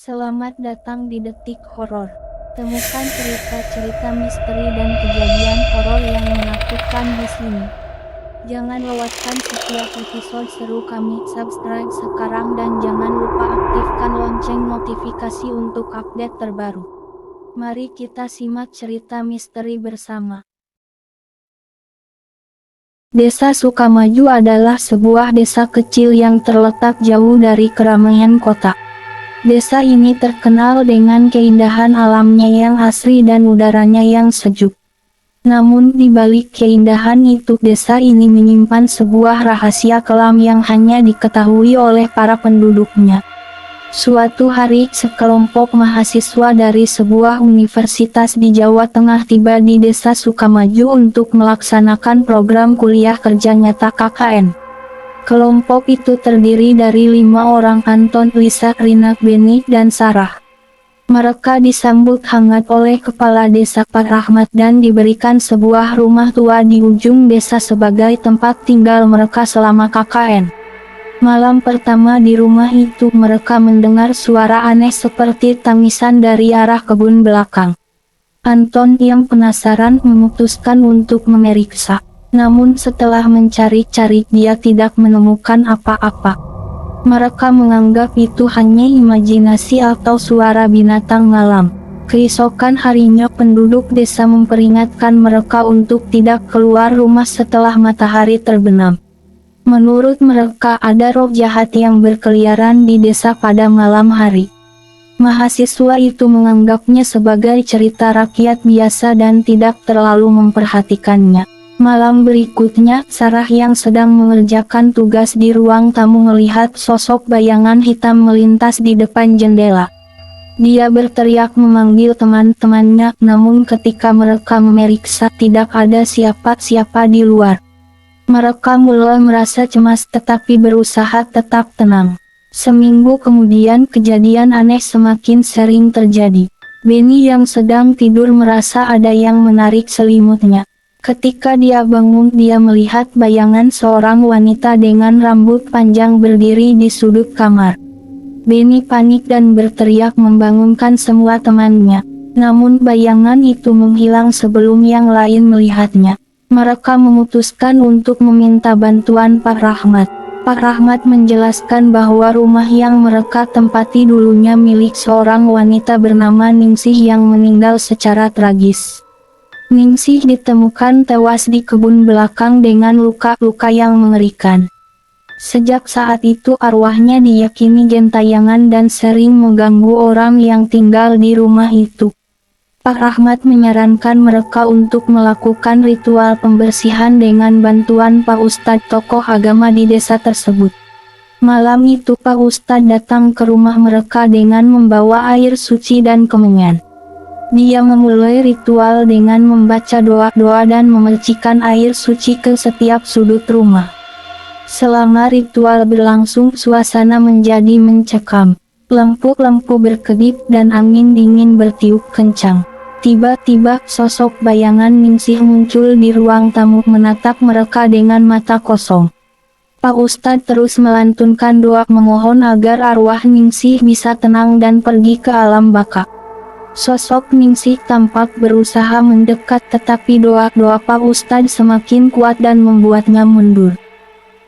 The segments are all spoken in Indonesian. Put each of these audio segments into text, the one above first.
Selamat datang di Detik Horor. Temukan cerita-cerita misteri dan kejadian horor yang menakutkan di sini. Jangan lewatkan setiap episode seru kami. Subscribe sekarang dan jangan lupa aktifkan lonceng notifikasi untuk update terbaru. Mari kita simak cerita misteri bersama. Desa Sukamaju adalah sebuah desa kecil yang terletak jauh dari keramaian kota. Desa ini terkenal dengan keindahan alamnya yang asri dan udaranya yang sejuk. Namun di balik keindahan itu, desa ini menyimpan sebuah rahasia kelam yang hanya diketahui oleh para penduduknya. Suatu hari, sekelompok mahasiswa dari sebuah universitas di Jawa Tengah tiba di desa Sukamaju untuk melaksanakan program kuliah kerja nyata KKN. Kelompok itu terdiri dari 5 orang: Anton, Lisa, Rina, Beni, dan Sarah. Mereka disambut hangat oleh kepala desa Pak Rahmat dan diberikan sebuah rumah tua di ujung desa sebagai tempat tinggal mereka selama KKN. Malam pertama di rumah itu mereka mendengar suara aneh seperti tangisan dari arah kebun belakang. Anton yang penasaran memutuskan untuk memeriksa. Namun setelah mencari-cari dia tidak menemukan apa-apa. Mereka menganggap itu hanya imajinasi atau suara binatang malam. Keesokan harinya penduduk desa memperingatkan mereka untuk tidak keluar rumah setelah matahari terbenam. Menurut mereka ada roh jahat yang berkeliaran di desa pada malam hari. Mahasiswa itu menganggapnya sebagai cerita rakyat biasa dan tidak terlalu memperhatikannya. Malam berikutnya, Sarah yang sedang mengerjakan tugas di ruang tamu melihat sosok bayangan hitam melintas di depan jendela. Dia berteriak memanggil teman-temannya, namun ketika mereka memeriksa tidak ada siapa-siapa di luar. Mereka mulai merasa cemas tetapi berusaha tetap tenang. Seminggu kemudian kejadian aneh semakin sering terjadi. Beni yang sedang tidur merasa ada yang menarik selimutnya. Ketika dia bangun, dia melihat bayangan seorang wanita dengan rambut panjang berdiri di sudut kamar. Beni panik dan berteriak membangunkan semua temannya. Namun bayangan itu menghilang sebelum yang lain melihatnya. Mereka memutuskan untuk meminta bantuan Pak Rahmat. Pak Rahmat menjelaskan bahwa rumah yang mereka tempati dulunya milik seorang wanita bernama Ningsih yang meninggal secara tragis. Ningsih ditemukan tewas di kebun belakang dengan luka-luka yang mengerikan. Sejak saat itu arwahnya diyakini gentayangan dan sering mengganggu orang yang tinggal di rumah itu. Pak Rahmat menyarankan mereka untuk melakukan ritual pembersihan dengan bantuan Pak Ustadz, tokoh agama di desa tersebut. Malam itu Pak Ustadz datang ke rumah mereka dengan membawa air suci dan kemenyan. Dia memulai ritual dengan membaca doa-doa dan memercikan air suci ke setiap sudut rumah. Selama ritual berlangsung, suasana menjadi mencekam. Lampu-lampu berkedip dan angin dingin bertiup kencang. Tiba-tiba sosok bayangan Ningsih muncul di ruang tamu menatap mereka dengan mata kosong. Pak Ustadz terus melantunkan doa memohon agar arwah Ningsih bisa tenang dan pergi ke alam baka. Sosok Ningsih tampak berusaha mendekat tetapi doa-doa Pak Ustadz semakin kuat dan membuatnya mundur.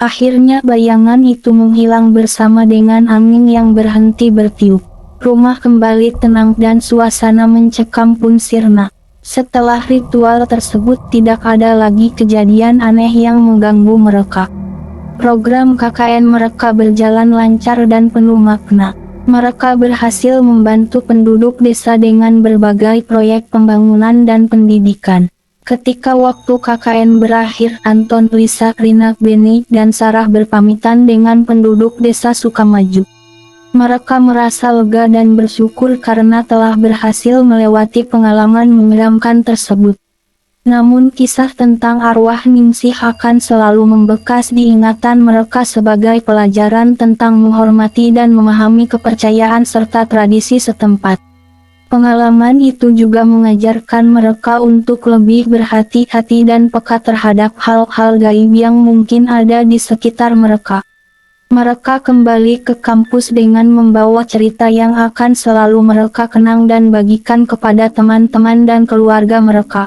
Akhirnya bayangan itu menghilang bersama dengan angin yang berhenti bertiup. Rumah kembali tenang dan suasana mencekam pun sirna. Setelah ritual tersebut tidak ada lagi kejadian aneh yang mengganggu mereka. Program KKN mereka berjalan lancar dan penuh makna. Mereka berhasil membantu penduduk desa dengan berbagai proyek pembangunan dan pendidikan. Ketika waktu KKN berakhir, Anton, Lisa, Rina, Beni, dan Sarah berpamitan dengan penduduk desa Sukamaju. Mereka merasa lega dan bersyukur karena telah berhasil melewati pengalaman menyeramkan tersebut. Namun kisah tentang arwah Ningsih akan selalu membekas di ingatan mereka sebagai pelajaran tentang menghormati dan memahami kepercayaan serta tradisi setempat. Pengalaman itu juga mengajarkan mereka untuk lebih berhati-hati dan peka terhadap hal-hal gaib yang mungkin ada di sekitar mereka. Mereka kembali ke kampus dengan membawa cerita yang akan selalu mereka kenang dan bagikan kepada teman-teman dan keluarga mereka.